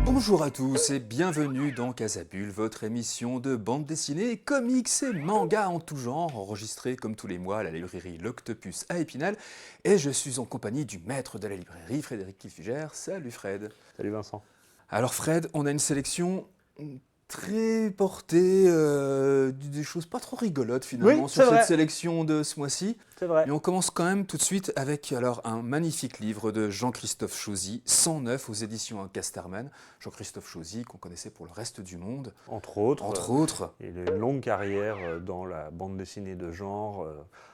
Bonjour à tous et bienvenue dans Casabule, votre émission de bande dessinée, comics et mangas en tout genre, enregistrée comme tous les mois à la librairie L'Octopus à Épinal. Et je suis en compagnie du maître de la librairie, Frédéric Kilfiger. Salut Fred. Salut Vincent. Alors Fred, on a une sélection très portée, des choses pas trop rigolotes finalement Oui, sur c'est vrai. cette sélection de ce mois-ci. C'est vrai. Et on commence quand même tout de suite avec alors un magnifique livre de Jean-Christophe Chauzy, 109 aux éditions Casterman. Jean-Christophe Chauzy qu'on connaissait pour le reste du monde. Entre autres, Il il a une longue carrière dans la bande dessinée de genre,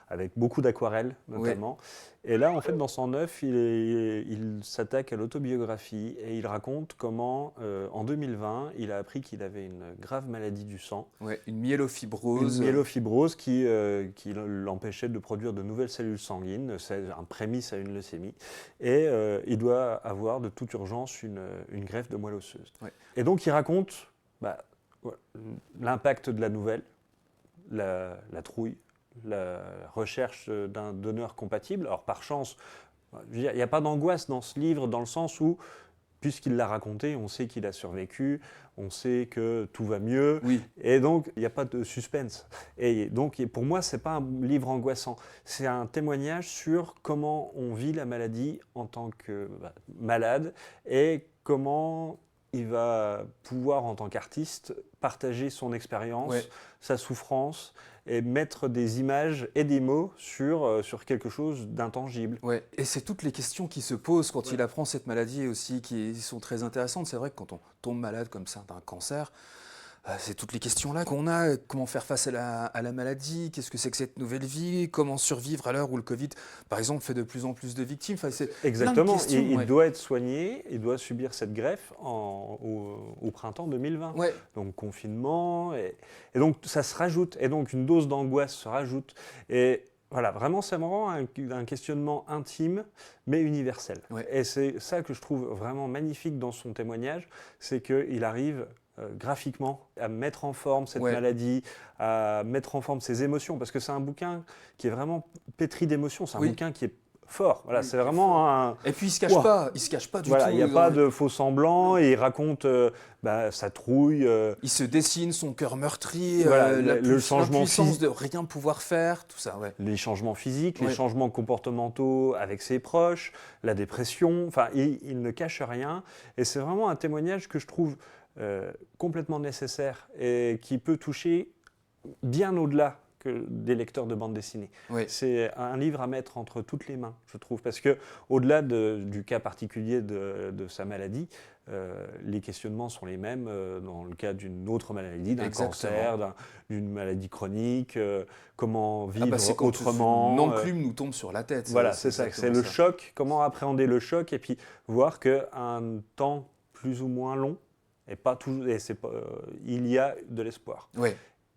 avec beaucoup d'aquarelles notamment. Et là, en fait, dans 109, il s'attaque à l'autobiographie et il raconte comment, en 2020, il a appris qu'il avait une grave maladie du sang. Ouais, une myélofibrose. Une myélofibrose qui l'empêchait de produire de nouvelles cellules sanguines. C'est un prémisse à une leucémie. Et il doit avoir de toute urgence une greffe de moelle osseuse. Ouais. Et donc, il raconte l'impact de la nouvelle, la trouille, la recherche d'un donneur compatible. Alors, par chance, il n'y a pas d'angoisse dans ce livre, dans le sens où, puisqu'il l'a raconté, on sait qu'il a survécu, on sait que tout va mieux, Oui. et donc il n'y a pas de suspense. Et donc pour moi, ce n'est pas un livre angoissant, c'est un témoignage sur comment on vit la maladie en tant que malade, et comment il va pouvoir, en tant qu'artiste, partager son expérience, sa souffrance, et mettre des images et des mots sur quelque chose d'intangible. Ouais. Et c'est toutes les questions qui se posent quand il apprend cette maladie aussi qui sont très intéressantes. C'est vrai que quand on tombe malade comme ça d'un cancer, c'est toutes les questions-là qu'on a. Comment faire face à la maladie? Qu'est-ce que c'est que cette nouvelle vie? Comment survivre à l'heure où le Covid, par exemple, fait de plus en plus de victimes? Enfin, c'est exactement. Plein de questions, il doit être soigné, il doit subir cette greffe au printemps 2020. Ouais. Donc confinement, et donc ça se rajoute. Et donc une dose d'angoisse se rajoute. Et voilà, vraiment, c'est vraiment un questionnement intime, mais universel. Ouais. Et c'est ça que je trouve vraiment magnifique dans son témoignage, c'est qu'il arrive graphiquement à mettre en forme cette maladie, à mettre en forme ses émotions, parce que c'est un bouquin qui est vraiment pétri d'émotions, c'est un bouquin qui est fort, voilà, c'est vraiment un... Et puis il se cache pas du tout. Il n'y a pas de faux semblants, et il raconte sa trouille. Il se dessine son cœur meurtri, le changement l'impuissance de rien pouvoir faire, tout ça. Ouais. Les changements physiques, les changements comportementaux avec ses proches, la dépression, enfin il ne cache rien, et c'est vraiment un témoignage que je trouve complètement nécessaire et qui peut toucher bien au-delà que des lecteurs de bande dessinée. Oui. C'est un livre à mettre entre toutes les mains, je trouve, parce que au-delà du cas particulier de sa maladie, les questionnements sont les mêmes dans le cas d'une autre maladie, d'un cancer, d'une maladie chronique, comment vivre autrement. Une enclume nous tombe sur la tête. Voilà, c'est ça, c'est le choc, comment appréhender le choc, et puis voir qu'un temps plus ou moins long, et pas tout, il y a de l'espoir. Oui.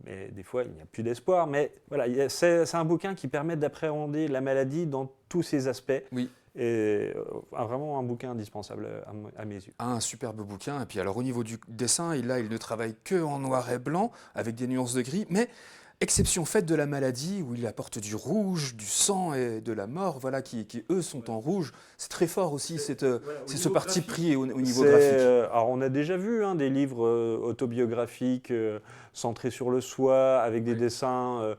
Mais des fois, il n'y a plus d'espoir. Mais voilà, c'est un bouquin qui permet d'appréhender la maladie dans tous ses aspects. Oui. Et vraiment un bouquin indispensable à mes yeux. Un superbe bouquin. Et puis alors au niveau du dessin, il ne travaille que en noir et blanc, avec des nuances de gris, mais exception faite de la maladie, où il apporte du rouge, du sang et de la mort, voilà, qui eux sont en rouge. C'est très fort aussi, c'est ce parti pris au niveau graphique. Alors on a déjà vu des livres autobiographiques centrés sur le soi, avec des dessins,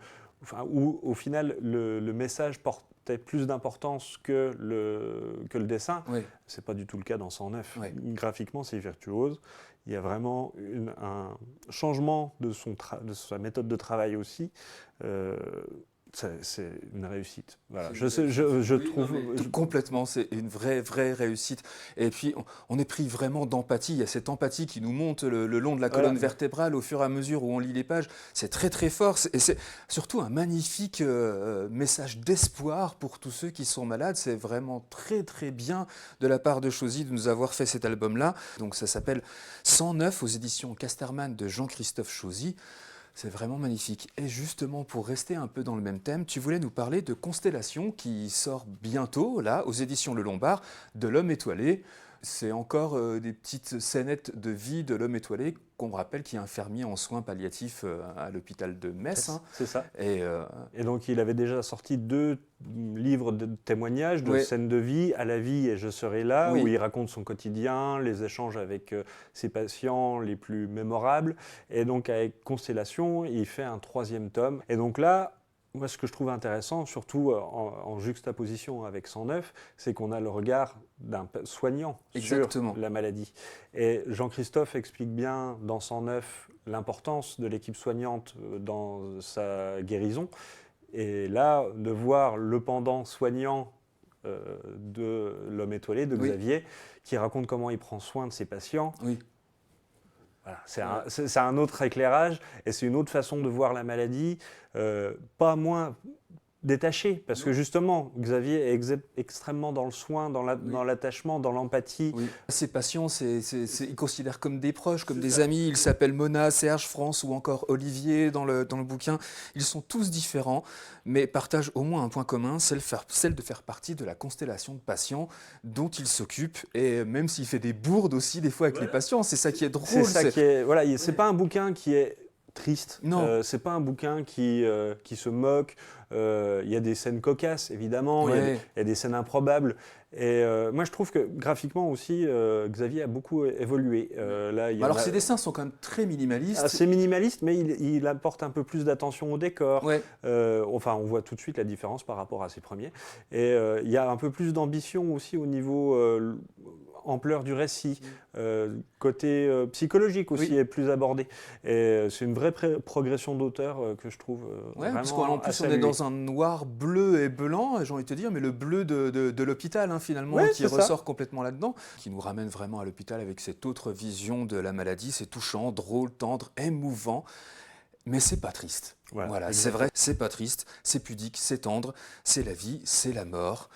où au final le message portait plus d'importance que le dessin. Oui. C'est pas du tout le cas dans 109. Oui. Graphiquement, c'est virtuose. Il y a vraiment un changement de sa méthode de travail aussi. C'est une réussite. Voilà. Je trouve... Complètement, c'est une vraie réussite. Et puis, on est pris vraiment d'empathie. Il y a cette empathie qui nous monte le long de la colonne vertébrale au fur et à mesure où on lit les pages. C'est très fort. Et c'est surtout un magnifique message d'espoir pour tous ceux qui sont malades. C'est vraiment très bien de la part de Chauzy de nous avoir fait cet album-là. Donc, ça s'appelle 109 aux éditions Casterman de Jean-Christophe Chauzy. C'est vraiment magnifique. Et justement, pour rester un peu dans le même thème, tu voulais nous parler de Constellation qui sort bientôt, là, aux éditions Le Lombard, de l'Homme étoilé. c'est encore des petites scénettes de vie de l'homme étoilé qu'on me rappelle qui est infirmier en soins palliatifs à l'hôpital de Metz. Hein. C'est ça. Et donc il avait déjà sorti 2 livres de témoignages, de scènes de vie, À la vie et Je serai là, où il raconte son quotidien, les échanges avec ses patients les plus mémorables. Et donc avec Constellation, il fait un 3e tome. Et donc là, moi, ce que je trouve intéressant, surtout en juxtaposition avec 109, c'est qu'on a le regard d'un soignant sur la maladie. Et Jean-Christophe explique bien dans 109 l'importance de l'équipe soignante dans sa guérison. Et là, de voir le pendant soignant de l'homme étoilé, de Xavier, qui raconte comment il prend soin de ses patients. Voilà, c'est un autre éclairage et c'est une autre façon de voir la maladie, pas moins détaché, parce que justement, Xavier est extrêmement dans le soin, dans l'attachement, dans l'empathie. Oui. Ses patients, il considère comme des proches, comme des amis. Ils s'appellent Mona, Serge, France ou encore Olivier dans le bouquin. Ils sont tous différents, mais partagent au moins un point commun, celle de faire partie de la constellation de patients dont il s'occupe. Et même s'il fait des bourdes aussi des fois avec les patients, c'est ça qui est drôle. C'est pas un bouquin qui est triste. Non. C'est pas un bouquin qui se moque. Il y a des scènes cocasses, évidemment. Il y a des scènes improbables. Et moi, je trouve que graphiquement aussi, Xavier a beaucoup évolué. Alors, ses dessins sont quand même très minimalistes. C'est minimaliste, mais il apporte un peu plus d'attention au décor. On voit tout de suite la différence par rapport à ses premiers. Et il y a un peu plus d'ambition aussi au niveau ampleur du récit, côté psychologique aussi est plus abordé. Et c'est une vraie progression d'auteur que je trouve vraiment parce qu'en plus on est dans un noir, bleu et blanc, j'ai envie de te dire, mais le bleu de l'hôpital finalement, qui ressort complètement là-dedans, qui nous ramène vraiment à l'hôpital avec cette autre vision de la maladie. C'est touchant, drôle, tendre, émouvant. Mais c'est pas triste. Voilà, c'est vrai, c'est pas triste, c'est pudique, c'est tendre, c'est la vie, c'est la mort.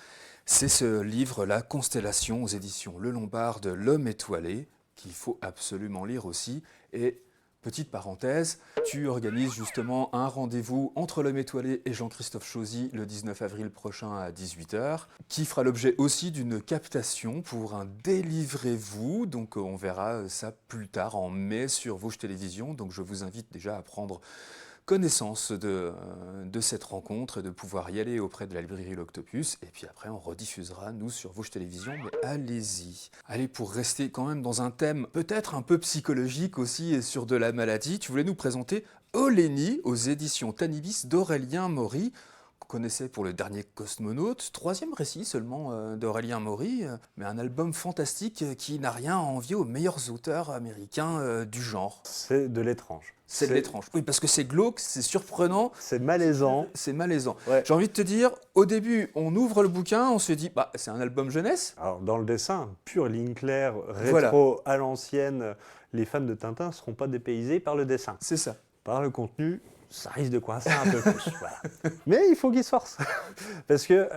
C'est ce livre-là, Constellation, aux éditions Le Lombard de l'Homme étoilé, qu'il faut absolument lire aussi. Et petite parenthèse, tu organises justement un rendez-vous entre l'Homme étoilé et Jean-Christophe Chauzy le 19 avril prochain à 18h, qui fera l'objet aussi d'une captation pour un Délivrez-vous. Donc on verra ça plus tard en mai sur Vosges Télévisions. Donc je vous invite déjà à prendre connaissance de cette rencontre et de pouvoir y aller auprès de la librairie L'Octopus. Et puis après, on rediffusera, nous, sur Vosges Télévisions. Mais allez-y. Allez, pour rester quand même dans un thème peut-être un peu psychologique aussi et sur de la maladie, tu voulais nous présenter Olénie aux éditions Tanibis d'Aurélien Maury, qu'on connaissait pour le dernier Cosmonaute, 3e récit seulement d'Aurélien Maury, mais un album fantastique qui n'a rien à envier aux meilleurs auteurs américains du genre. C'est de l'étrange. C'est de l'étrange. Oui, parce que c'est glauque, c'est surprenant. C'est malaisant. C'est malaisant. J'ai envie de te dire, au début, on ouvre le bouquin, on se dit, c'est un album jeunesse. Alors, dans le dessin, pure ligne claire, rétro à l'ancienne, les fans de Tintin ne seront pas dépaysés par le dessin. C'est ça. Par le contenu, ça risque de coincer un peu plus. Mais il faut qu'ils se forcent. Parce que,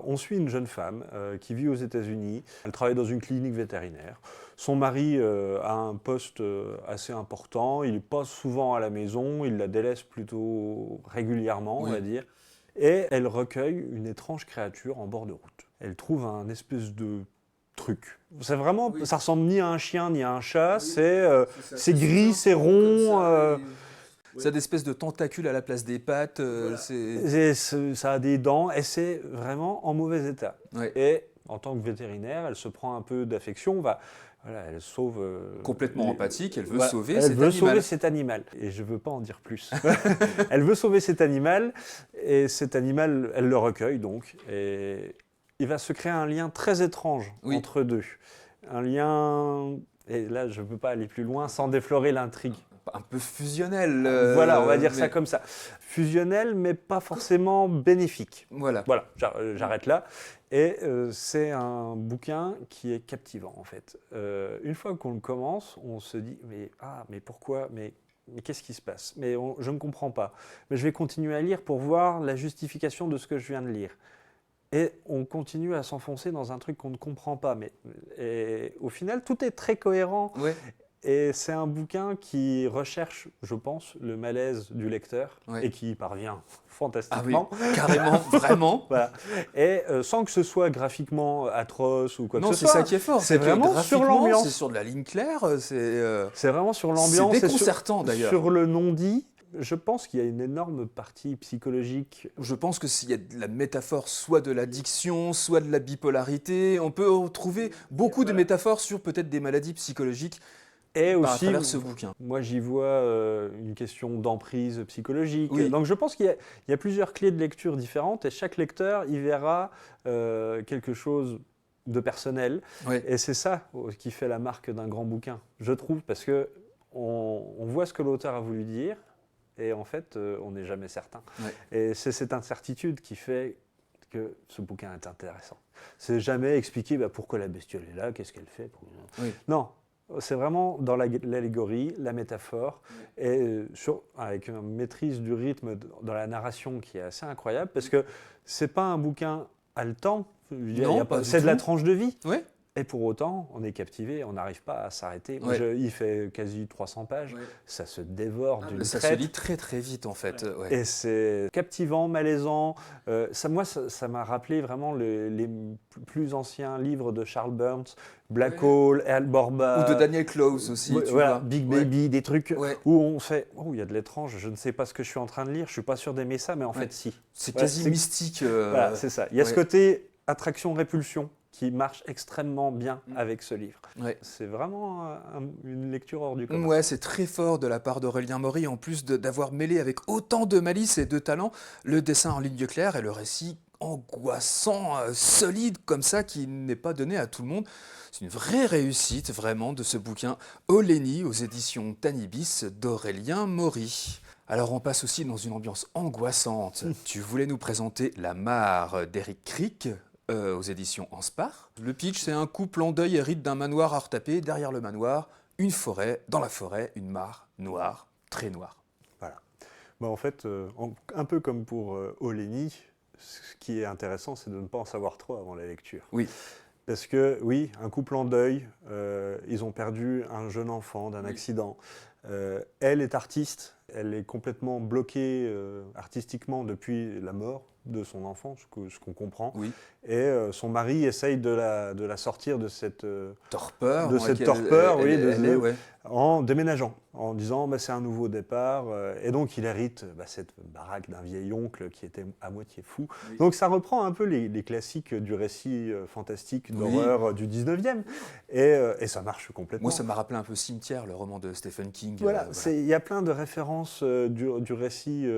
on suit une jeune femme qui vit aux États-Unis. Elle travaille dans une clinique vétérinaire. Son mari a un poste assez important. Il n'est pas souvent à la maison. Il la délaisse plutôt régulièrement, on va dire. Et elle recueille une étrange créature en bord de route. Elle trouve un espèce de truc. C'est vraiment, ça ressemble ni à un chien ni à un chat. C'est gris, c'est rond. Ça a des espèces de tentacules à la place des pattes. Ça a des dents et c'est vraiment en mauvais état. Et en tant que vétérinaire, elle se prend un peu d'affection. Elle sauve... complètement empathique, elle veut sauver cet animal. Et je ne veux pas en dire plus. Elle veut sauver cet animal et cet animal, elle le recueille donc. Et il va se créer un lien très étrange entre deux. Un lien... Et là, je ne peux pas aller plus loin sans déflorer l'intrigue. Un peu fusionnel. Voilà, on va dire ça comme ça. Fusionnel, mais pas forcément bénéfique. Voilà, j'arrête là. Et c'est un bouquin qui est captivant, en fait. Une fois qu'on le commence, on se dit, mais pourquoi ? Mais qu'est-ce qui se passe ? Mais je ne comprends pas. Mais je vais continuer à lire pour voir la justification de ce que je viens de lire. Et on continue à s'enfoncer dans un truc qu'on ne comprend pas. Et au final, tout est très cohérent. Et c'est un bouquin qui recherche, je pense, le malaise du lecteur et qui y parvient fantastiquement. Ah oui, carrément, vraiment. Voilà. Et sans que ce soit graphiquement atroce ou quoi que ce soit. Non, c'est ça qui est fort. C'est vraiment sur l'ambiance. C'est sur de la ligne claire. C'est vraiment sur l'ambiance. C'est déconcertant d'ailleurs. Sur le non-dit. Je pense qu'il y a une énorme partie psychologique. Je pense que s'il y a de la métaphore, soit de l'addiction, soit de la bipolarité, on peut retrouver beaucoup de métaphores sur peut-être des maladies psychologiques. Et aussi, à travers ce bouquin. Moi, j'y vois une question d'emprise psychologique. Oui. Donc, je pense qu'il y a plusieurs clés de lecture différentes et chaque lecteur y verra quelque chose de personnel. Oui. Et c'est ça qui fait la marque d'un grand bouquin, je trouve, parce que on voit ce que l'auteur a voulu dire et en fait, on n'est jamais certain. Oui. Et c'est cette incertitude qui fait que ce bouquin est intéressant. C'est jamais expliquer pourquoi la bestiole est là, qu'est-ce qu'elle fait. Oui. Non. C'est vraiment dans l'allégorie, la métaphore, et avec une maîtrise du rythme dans la narration qui est assez incroyable, parce que c'est pas un bouquin haletant, c'est de la tranche de vie. Oui. Et pour autant, on est captivé, on n'arrive pas à s'arrêter. Il fait quasi 300 pages, ça se dévore d'une traite. Ça se lit très très vite en fait. Ouais. Et c'est captivant, malaisant. Ça m'a rappelé vraiment les plus anciens livres de Charles Burns, Black Hole, Al Borba. Ou de Daniel Clowes aussi. Voilà, Big Baby, des trucs où on fait « Oh, il y a de l'étrange, je ne sais pas ce que je suis en train de lire, je ne suis pas sûr d'aimer ça, mais en fait, si. » C'est quasi mystique. Voilà, c'est ça. Il y a ce côté attraction-répulsion qui marche extrêmement bien avec ce livre. Ouais. C'est vraiment une lecture hors du commun. Ouais, c'est très fort de la part d'Aurélien Maury, en plus d'avoir mêlé avec autant de malice et de talent le dessin en ligne claire et le récit angoissant, solide comme ça, qui n'est pas donné à tout le monde. C'est une vraie réussite, vraiment, de ce bouquin Olénie aux éditions Tanibis d'Aurélien Maury. Alors on passe aussi dans une ambiance angoissante. Tu voulais nous présenter La Mare d'Eric Crick, aux éditions Anspar. Le pitch, c'est un couple en deuil hérite d'un manoir à retaper. Derrière le manoir, une forêt. Dans la forêt, une mare noire, très noire. Voilà. En fait, un peu comme pour Olénie, ce qui est intéressant, c'est de ne pas en savoir trop avant la lecture. Oui. Parce que, oui, un couple en deuil, ils ont perdu un jeune enfant d'un accident. Elle est artiste, elle est complètement bloquée artistiquement depuis la mort de son enfant, ce qu'on comprend. Oui. Et son mari essaye de la sortir de cette torpeur, en déménageant, en disant c'est un nouveau départ. Et donc il hérite cette baraque d'un vieil oncle qui était à moitié fou. Oui. Donc ça reprend un peu les classiques du récit fantastique d'horreur du 19e. Et ça marche complètement. Moi, ça m'a rappelé un peu Cimetière, le roman de Stephen King. Voilà, il y a plein de références du récit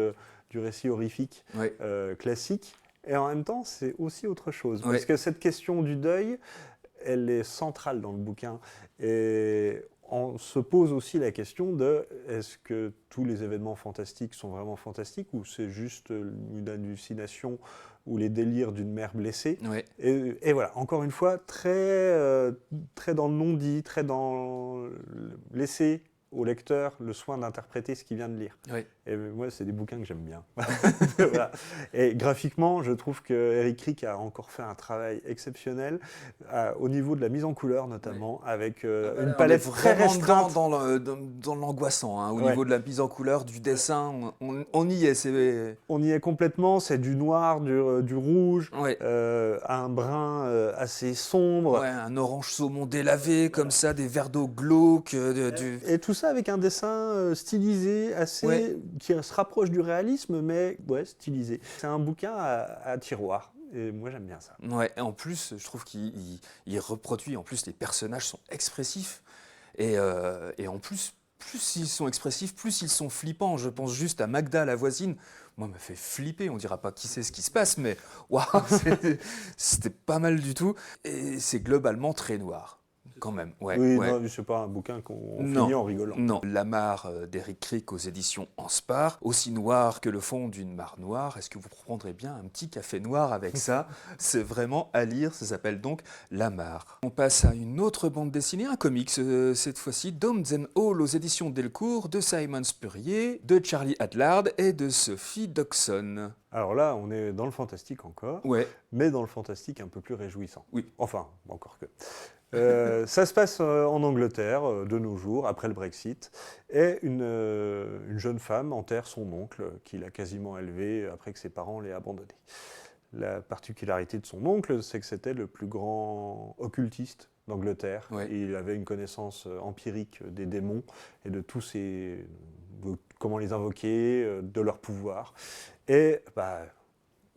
horrifique classique. Et en même temps, c'est aussi autre chose. Parce que cette question du deuil, elle est centrale dans le bouquin. Et on se pose aussi la question de est-ce que tous les événements fantastiques sont vraiment fantastiques ou c'est juste une hallucination ou les délires d'une mère blessée. Et voilà, encore une fois, très dans le non-dit, très dans laisser au lecteur le soin d'interpréter ce qu'il vient de lire. Oui. Et moi, c'est des bouquins que j'aime bien. Voilà. Et graphiquement, je trouve que Eric Crick a encore fait un travail exceptionnel au niveau de la mise en couleur, notamment, avec une palette très restreinte. Dans l'angoissant, au niveau de la mise en couleur, du dessin, on y est. On y est complètement, c'est du noir, du rouge, un brun assez sombre. Ouais, un orange saumon délavé, comme ça, des verres d'eau glauques. Et tout ça avec un dessin stylisé, qui se rapproche du réalisme, mais stylisé. C'est un bouquin à tiroir. Et moi, j'aime bien ça. Ouais, et en plus, je trouve qu'il reproduit, en plus, les personnages sont expressifs. Et en plus ils sont expressifs, plus ils sont flippants. Je pense juste à Magda, la voisine. Moi, m'a fait flipper. On ne dira pas qui c'est ce qui se passe, mais waouh, c'était pas mal du tout. Et c'est globalement très noir. Quand même, Non, c'est pas un bouquin qu'on finit en rigolant. Non, La Mare d'Eric Crick aux éditions Anspar, aussi noir que le fond d'une mare noire. Est-ce que vous prendrez bien un petit café noir avec ça? C'est vraiment à lire, ça s'appelle donc La Mare. On passe à une autre bande dessinée, un comics, cette fois-ci, Domes and Hall aux éditions Delcourt, de Simon Spurrier, de Charlie Adlard et de Sophie Doxon. Alors là, on est dans le fantastique encore, mais dans le fantastique un peu plus réjouissant. Oui. Enfin, encore que. Ça se passe en Angleterre de nos jours, après le Brexit, et une jeune femme enterre son oncle qu'il a quasiment élevé après que ses parents l'aient abandonné. La particularité de son oncle, c'est que c'était le plus grand occultiste d'Angleterre. Ouais. Il avait une connaissance empirique des démons et de tous ces, de comment les invoquer, de leur pouvoir. Et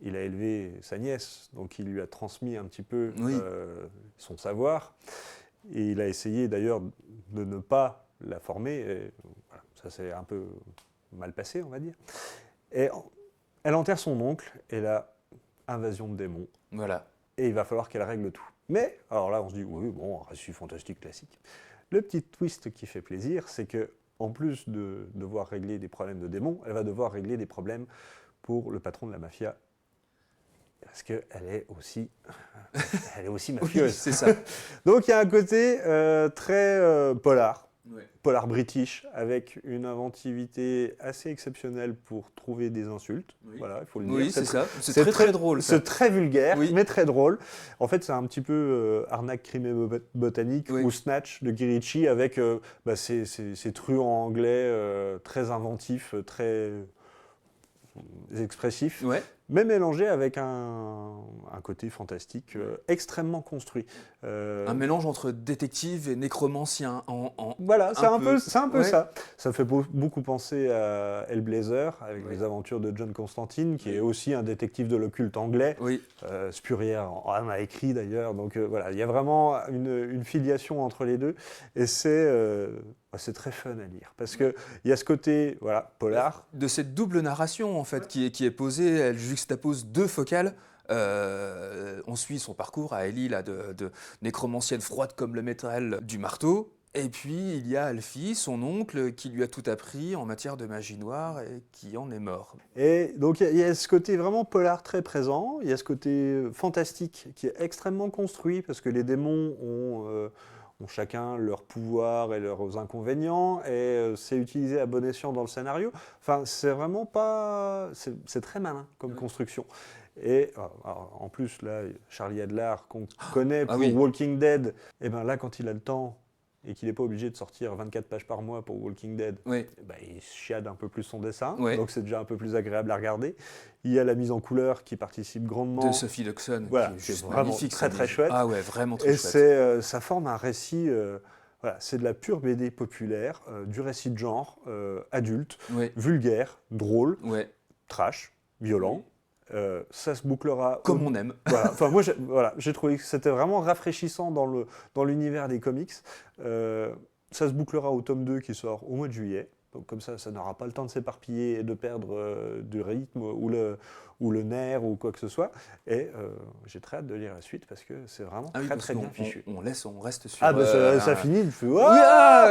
il a élevé sa nièce, donc il lui a transmis un petit peu Oui. son savoir. Et il a essayé d'ailleurs de ne pas la former. Et voilà, ça s'est un peu mal passé, on va dire. Et elle enterre son oncle, et là, invasion de démons. Voilà. Et il va falloir qu'elle règle tout. Mais, alors là, on se dit, oui, bon, un récit fantastique classique. Le petit twist qui fait plaisir, c'est que en plus de devoir régler des problèmes de démons, elle va devoir régler des problèmes pour le patron de la mafia. Parce qu'elle est aussi, mafieuse. Oui, c'est ça. Donc il y a un côté très polar. Ouais. Polar british, avec une inventivité assez exceptionnelle pour trouver des insultes. Oui. Voilà, il faut le dire. Oui, c'est ça. C'est très drôle. Ça. C'est très vulgaire, Oui. mais très drôle. En fait, c'est un petit peu Arnaque, crime et botanique Oui. ou Snatch de Guy Ritchie, avec ces truands anglais très inventifs, très expressifs, Ouais. mais mélangé avec un côté fantastique extrêmement construit. Un mélange entre détective et nécromancien. Voilà, c'est un peu ouais. ça. Ça fait beaucoup penser à Hellblazer, avec Ouais. les aventures de John Constantine, qui Oui. est aussi un détective de l'occulte anglais. Oui. Spurrier en a écrit d'ailleurs. Donc voilà, il y a vraiment une filiation entre les deux. Et c'est très fun à lire. Parce qu'il y a ce côté polar. De cette double narration, en fait, qui est posée, elle juxtapose deux focales. On suit son parcours à Ellie, là, de nécromancienne froide comme le métal du marteau. Et puis, il y a Alfie, son oncle, qui lui a tout appris en matière de magie noire et qui en est mort. Et donc, il y a ce côté vraiment polar très présent. Il y a ce côté fantastique qui est extrêmement construit, parce que les démons ont chacun leur pouvoir et leurs inconvénients, et c'est utilisé à bon escient dans le scénario. Enfin, c'est vraiment pas... C'est très malin comme construction. Et alors, en plus, là, Charlie Adler, qu'on connaît pour Walking Dead, et ben là, quand il a le temps et qu'il n'est pas obligé de sortir 24 pages par mois pour Walking Dead, il chiade un peu plus son dessin, donc c'est déjà un peu plus agréable à regarder. Il y a la mise en couleur qui participe grandement. De Sophie Luxon, voilà, qui est juste vraiment magnifique. Très chouette. Ah ouais, vraiment très chouette. Et ça forme un récit... c'est de la pure BD populaire, du récit de genre, adulte, vulgaire, drôle, trash, violent. Ça se bouclera... Comme on aime. Enfin, moi, j'ai trouvé que c'était vraiment rafraîchissant dans l'univers des comics. Ça se bouclera au tome 2 qui sort au mois de juillet. Donc comme ça n'aura pas le temps de s'éparpiller et de perdre du rythme ou le nerf ou quoi que ce soit. Et j'ai très hâte de lire la suite, parce que c'est vraiment très bien fichu. On reste sur... ça finit, il fait...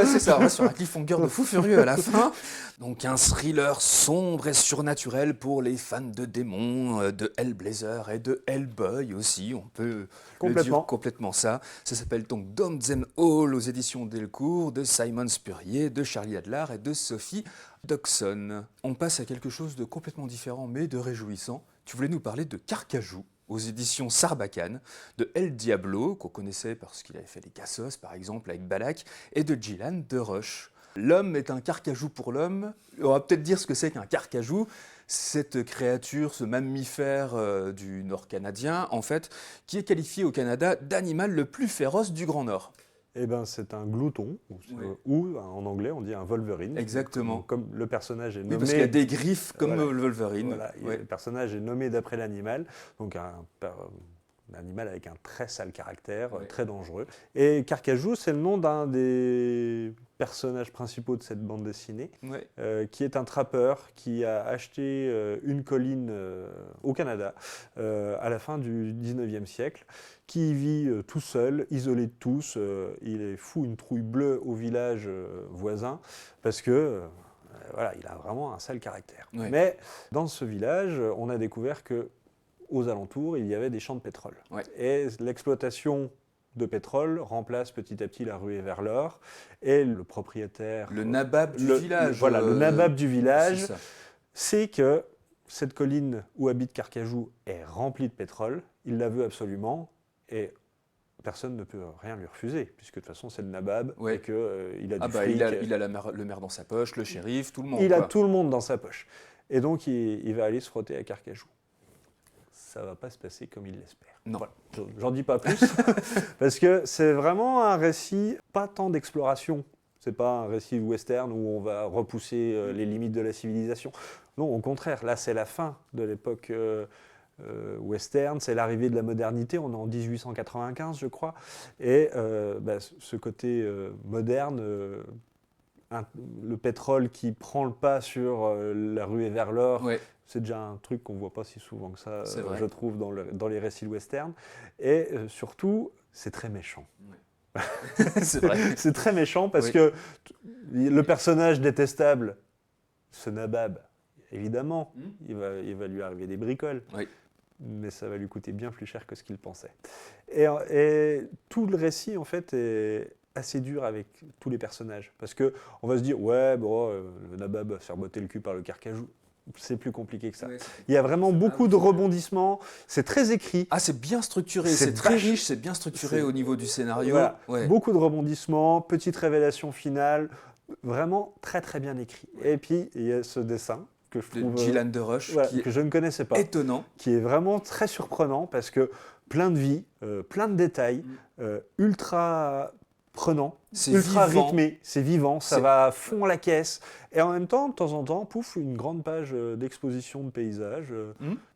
c'est ça, on reste sur un cliffhanger de fou furieux à la fin. Donc un thriller sombre et surnaturel pour les fans de démons, de Hellblazer et de Hellboy aussi, on peut le dire complètement ça. Ça s'appelle donc Doms and All aux éditions Delcourt, de Simon Spurrier, de Charlie Adler et de Sophie Luxon. On passe à quelque chose de complètement différent mais de réjouissant. Tu voulais nous parler de Carcajou aux éditions Sarbacane, de El Diablo, qu'on connaissait parce qu'il avait fait les Cassos par exemple avec Balak, et de Gillan de Roche. L'homme est un carcajou pour l'homme. On va peut-être dire ce que c'est qu'un carcajou. Cette créature, ce mammifère du Nord canadien, en fait, qui est qualifié au Canada d'animal le plus féroce du Grand Nord. Eh ben, c'est un glouton, ou en anglais on dit un Wolverine. Exactement. Comme le personnage est nommé... Oui, parce qu'il y a des griffes comme le Wolverine. Le personnage est nommé d'après l'animal, donc un animal avec un très sale caractère, très dangereux. Et Carcajou, c'est le nom d'un des personnages principaux de cette bande dessinée, qui est un trappeur qui a acheté une colline au Canada à la fin du 19e siècle, qui vit tout seul, isolé de tous. Il est fou une trouille bleue au village voisin, parce que... il a vraiment un sale caractère. Mais dans ce village, on a découvert que aux alentours, il y avait des champs de pétrole. Et l'exploitation de pétrole remplace petit à petit la ruée vers l'or. Et le propriétaire... Le nabab du village. Le nabab du village, c'est que cette colline où habite Carcajou est remplie de pétrole. Il la veut absolument. Et personne ne peut rien lui refuser, puisque de toute façon c'est le nabab, Ouais. et qu'il a du bah, fric. il a le maire dans sa poche, le shérif, tout le monde. Il a quoi. tout le monde dans sa poche. Et donc il va aller se frotter à Carcajou. Ça va pas se passer comme il l'espère. Non. Voilà. J'en dis pas plus, parce que c'est vraiment un récit, pas tant d'exploration. C'est pas un récit western où on va repousser les limites de la civilisation. Non, au contraire, là c'est la fin de l'époque western, c'est l'arrivée de la modernité, on est en 1895 je crois, et ce côté moderne, le pétrole qui prend le pas sur la ruée vers l'or, Ouais. c'est déjà un truc qu'on ne voit pas si souvent que ça, C'est vrai. je trouve, dans les récits western, et surtout, c'est très méchant. C'est vrai. C'est très méchant parce Oui. que le personnage détestable, ce nabab, évidemment, il va lui arriver des bricoles. Oui. Mais ça va lui coûter bien plus cher que ce qu'il pensait. Et tout le récit, en fait, est assez dur avec tous les personnages. Parce qu'on va se dire, ouais, bon, le nabab va se faire botter le cul par le carcajou. C'est plus compliqué que ça. Ouais, Il y a vraiment beaucoup de rebondissements. C'est très écrit. Ah, c'est bien structuré, C'est c'est très vache- riche, c'est bien structuré au niveau du scénario. Voilà. Ouais. Beaucoup de rebondissements, petite révélation finale. Vraiment très, très bien écrit. Et puis, il y a ce dessin que je trouve... De Gillan de Roche, voilà, qui est que je ne connaissais pas. étonnant. Qui est vraiment très surprenant parce que plein de vie, plein de détails, ultra prenant, C'est ultra vivant. rythmé, c'est vivant, ça C'est- va à fond la caisse. Et en même temps, de temps en temps, pouf, une grande page d'exposition de paysages,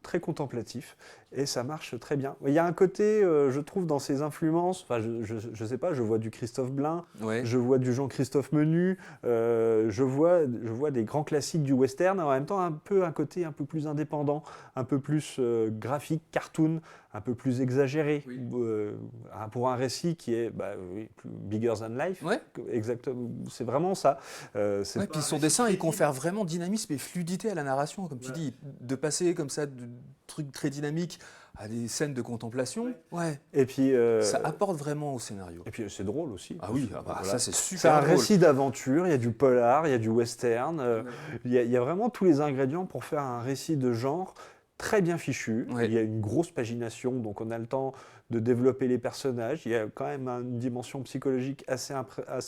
très contemplatif. Et ça marche très bien. Il y a un côté, je trouve, dans ses influences, enfin, je sais pas, je vois du Christophe Blain, Ouais. je vois du Jean-Christophe Menu, je vois des grands classiques du western, en même temps un côté un peu plus indépendant, un peu plus graphique, cartoon, un peu plus exagéré, Oui. pour un récit qui est plus bigger than life. Ouais. Exactement, c'est vraiment ça. C'est Ouais, puis son dessin, il confère vraiment dynamisme et fluidité à la narration, comme tu dis, de passer comme ça de trucs très dynamiques à des scènes de contemplation. Ouais. Et puis, Ça apporte vraiment au scénario. et puis c'est drôle aussi. Ah oui, Voilà. ça c'est C'est super un drôle. récit d'aventure, il y a du polar, il y a du western, il y a vraiment tous les ingrédients pour faire un récit de genre très bien fichu. Ouais. Il y a une grosse pagination, donc on a le temps de développer les personnages. Il y a quand même une dimension psychologique assez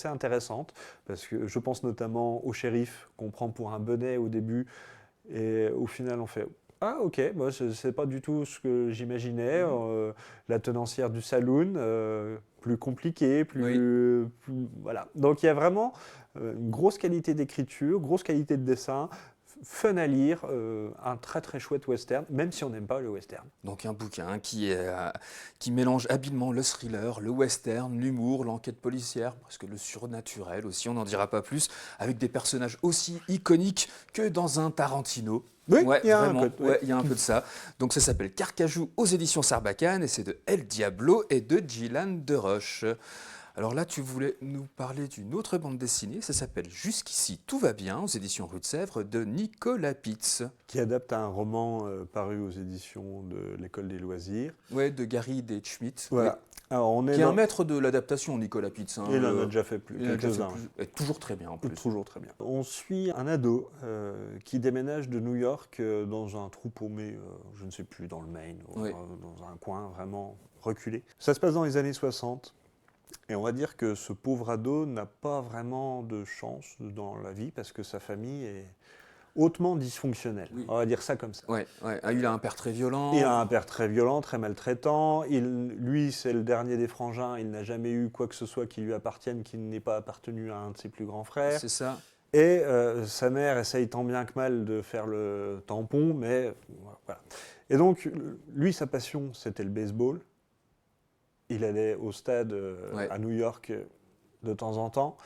intéressante, parce que je pense notamment au shérif qu'on prend pour un bonnet au début, et au final on fait... Ah ok, moi c'est pas du tout ce que j'imaginais. La tenancière du saloon, plus compliqué, voilà. Donc il y a vraiment une grosse qualité d'écriture, grosse qualité de dessin, fun à lire, un très très chouette western, même si on n'aime pas le western. Donc un bouquin qui mélange habilement le thriller, le western, l'humour, l'enquête policière, presque le surnaturel aussi, on n'en dira pas plus, avec des personnages aussi iconiques que dans un Tarantino. Oui, ouais, il y a vraiment, un peu, ouais, il y a un peu de ça. Donc ça s'appelle Carcajou aux éditions Sarbacane et c'est de El Diablo et de Gillan de Roche. Alors là, tu voulais nous parler d'une autre bande dessinée, ça s'appelle Jusqu'ici tout va bien, aux éditions Rue de Sèvres, de Nicolas Pitz. Qui adapte un roman paru aux éditions de l'École des loisirs. Ouais, de Gary D. Schmidt. Voilà. Oui. Alors, on est Qui est un maître de l'adaptation, Nicolas Pitz. Hein, Il en a déjà fait il en a déjà fait quelques-uns. plus- et toujours très bien en plus. Toujours très bien. On suit un ado qui déménage de New York dans un trou paumé, je ne sais plus, dans le Maine, Oui. dans un coin vraiment reculé. Ça se passe dans les années 60. Et on va dire que ce pauvre ado n'a pas vraiment de chance dans la vie parce que sa famille est hautement dysfonctionnelle. Oui. On va dire ça comme ça. Ouais, ouais. Ah, il a un père très violent. Il a un père très violent, très maltraitant. Lui, c'est le dernier des frangins. Il n'a jamais eu quoi que ce soit qui lui appartienne, qui n'ait pas appartenu à un de ses plus grands frères. C'est ça. Et sa mère essaye tant bien que mal de faire le tampon, mais voilà. Et donc, lui, sa passion, c'était le baseball. Il allait au stade Ouais. à New York de temps en temps.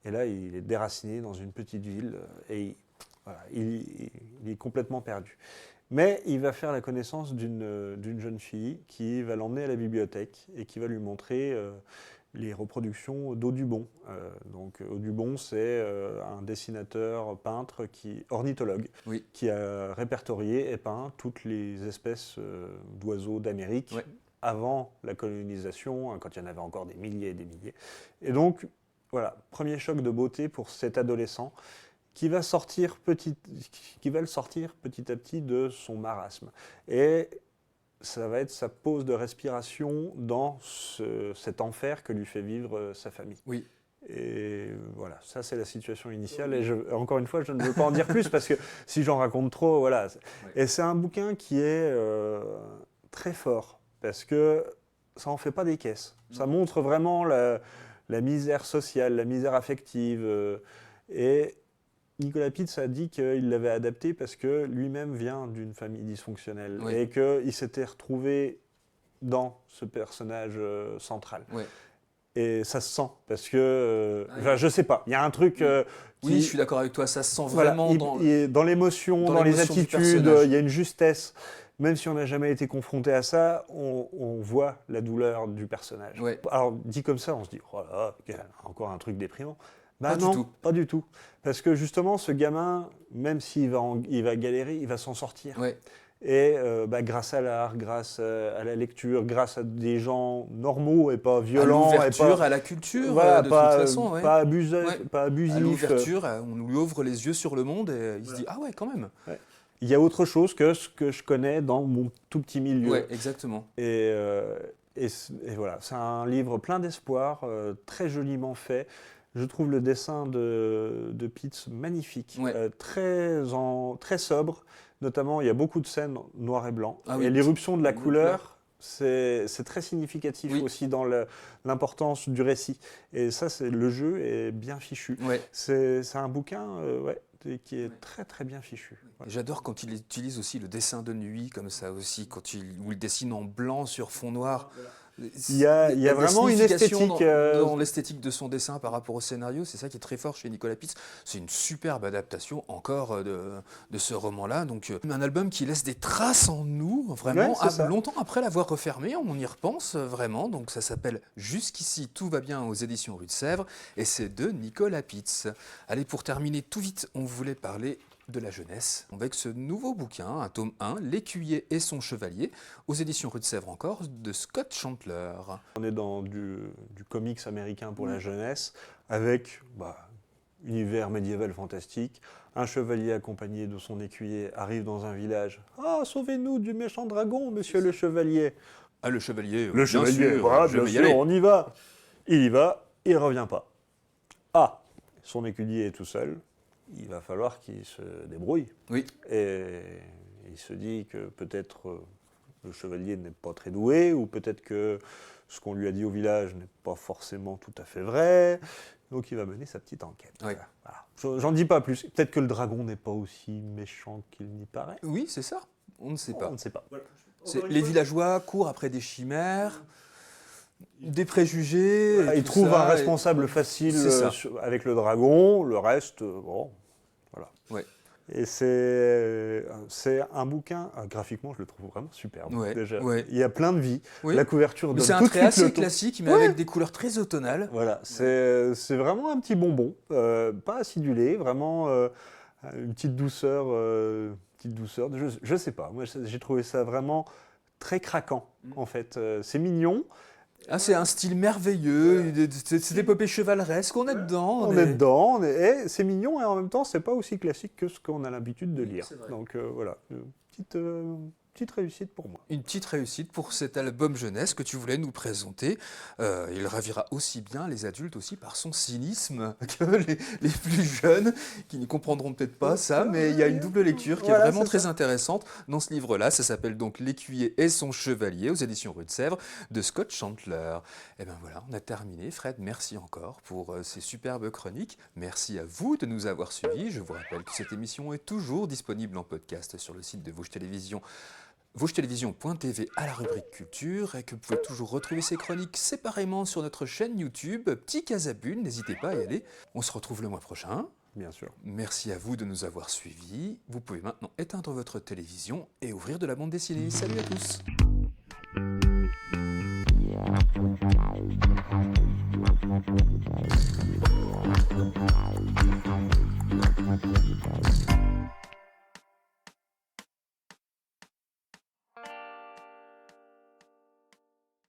Et là, il est déraciné dans une petite ville et voilà, il est complètement perdu. Mais il va faire la connaissance d'une jeune fille qui va l'emmener à la bibliothèque et qui va lui montrer les reproductions d'Audubon. Donc Audubon, c'est un dessinateur, peintre, ornithologue, Oui. qui a répertorié et peint toutes les espèces d'oiseaux d'Amérique. Ouais. Avant la colonisation, quand il y en avait encore des milliers et des milliers. Et donc, voilà, premier choc de beauté pour cet adolescent qui va le sortir petit à petit de son marasme. Et ça va être sa pause de respiration dans cet enfer que lui fait vivre sa famille. Oui. Et voilà, ça c'est la situation initiale. Et encore une fois, je ne veux pas en dire plus parce que si j'en raconte trop, voilà. Oui. Et c'est un bouquin qui est très fort parce que ça en fait pas des caisses. Ça montre vraiment la misère sociale, la misère affective. Et Nicolas Pitts a dit qu'il l'avait adapté parce que lui-même vient d'une famille dysfonctionnelle et qu'il s'était retrouvé dans ce personnage central. Oui. Et ça se sent, parce que, je sais pas, il y a un truc... oui, je suis d'accord avec toi, ça se sent vraiment dans l'émotion, dans les attitudes, il y a une justesse. Même si on n'a jamais été confronté à ça, on voit la douleur du personnage. Ouais. Alors, dit comme ça, on se dit, oh là là, encore un truc déprimant. Bah non, pas du tout. Parce que justement, ce gamin, même s'il va galérer, il va s'en sortir. Ouais. Et grâce à l'art, grâce à la lecture, grâce à des gens normaux et pas violents. À l'ouverture, à la culture, voilà, de toute façon. Ouais. Pas abusif. À l'ouverture, on lui ouvre les yeux sur le monde et il se dit « Ah ouais, quand même !» Il y a autre chose que ce que je connais dans mon tout petit milieu. Oui, exactement. Et voilà, c'est un livre plein d'espoir, très joliment fait. Je trouve le dessin de Pitts magnifique, très sobre. Notamment, il y a beaucoup de scènes noir et blanc. Et l'éruption de la couleur, c'est très significatif aussi dans l'importance du récit. Et ça, le jeu est bien fichu. Ouais. C'est un bouquin qui est très très bien fichu. Voilà. J'adore quand il utilise aussi le dessin de nuit, comme ça aussi, où il dessine en blanc sur fond noir. Il y a vraiment une esthétique dans l'esthétique de son dessin par rapport au scénario. C'est ça qui est très fort chez Nicolas Pitts. C'est une superbe adaptation encore de ce roman-là. Donc un album qui laisse des traces en nous, vraiment, longtemps après l'avoir refermé. On y repense vraiment. Donc ça s'appelle Jusqu'ici tout va bien aux éditions Rue de Sèvres et c'est de Nicolas Pitts. Allez, pour terminer tout vite, on voulait parler de la jeunesse, avec ce nouveau bouquin, un tome 1, L'écuyer et son chevalier, aux éditions Rue de Sèvres encore, de Scott Chandler. On est dans du comics américain pour la jeunesse, avec univers médiéval fantastique. Un chevalier accompagné de son écuyer arrive dans un village. « Ah, sauvez-nous du méchant dragon, monsieur le chevalier !» Ah, le chevalier, bien sûr, on y va. Il y va, il ne revient pas. Ah, son écuyer est tout seul. Il va falloir qu'il se débrouille. Oui. Et il se dit que peut-être le chevalier n'est pas très doué, ou peut-être que ce qu'on lui a dit au village n'est pas forcément tout à fait vrai. Donc il va mener sa petite enquête. Oui. Voilà. J'en dis pas plus. Peut-être que le dragon n'est pas aussi méchant qu'il n'y paraît. Oui, c'est ça. On ne sait pas. On ne sait pas. Voilà. Les villageois courent après des chimères, des préjugés. Ils trouvent un responsable facile avec le dragon. Le reste, bon... Voilà. Ouais. Et c'est un bouquin, graphiquement, je le trouve vraiment superbe. Déjà. Ouais. Il y a plein de vie. Oui. La couverture donne c'est un trait assez classique, mais avec des couleurs très automnales. Voilà, c'est vraiment un petit bonbon, pas acidulé, vraiment une petite douceur. Je sais pas, moi j'ai trouvé ça vraiment très craquant, en fait. C'est mignon. Ah, c'est un style merveilleux, c'est l'épopée chevaleresque, on est dedans. On est dedans, et c'est mignon, et en même temps, c'est pas aussi classique que ce qu'on a l'habitude de lire. Donc voilà, petite réussite pour moi. Une petite réussite pour cet album jeunesse que tu voulais nous présenter. Il ravira aussi bien les adultes aussi par son cynisme que les plus jeunes, qui ne comprendront peut-être pas ça, mais il y a une double lecture qui est vraiment très intéressante dans ce livre-là. Ça s'appelle donc L'écuyer et son chevalier aux éditions Rue de Sèvres de Scott Chandler. Et bien voilà, on a terminé. Fred, merci encore pour ces superbes chroniques. Merci à vous de nous avoir suivis. Je vous rappelle que cette émission est toujours disponible en podcast sur le site de Vosges Télévisions. VosgesTélévisions.tv à la rubrique culture et que vous pouvez toujours retrouver ces chroniques séparément sur notre chaîne YouTube, Petit Casabule, n'hésitez pas à y aller. On se retrouve le mois prochain. Bien sûr. Merci à vous de nous avoir suivis. Vous pouvez maintenant éteindre votre télévision et ouvrir de la bande dessinée. Salut à tous.